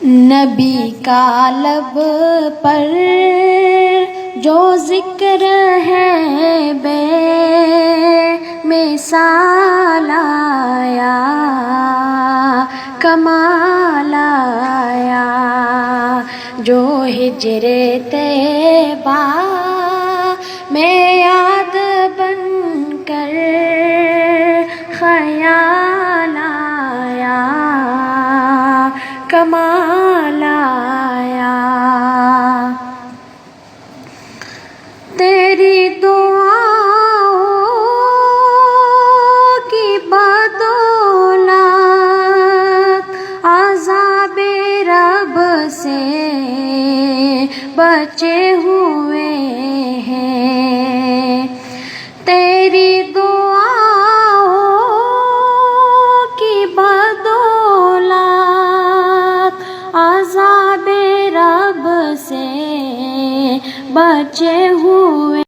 نبی کا لب پر جو ذکر ہے بے مثال آیا، کمال آیا، جو ہجر طیبہ میں یاد بن کر خیال آیا، کمال آیا۔ تیری دعاؤں کی بدولت عذاب رب سے بچے ہوئے ہیں، تیری دعاؤں کی بدولت عذاب رب سے بچے ہوئے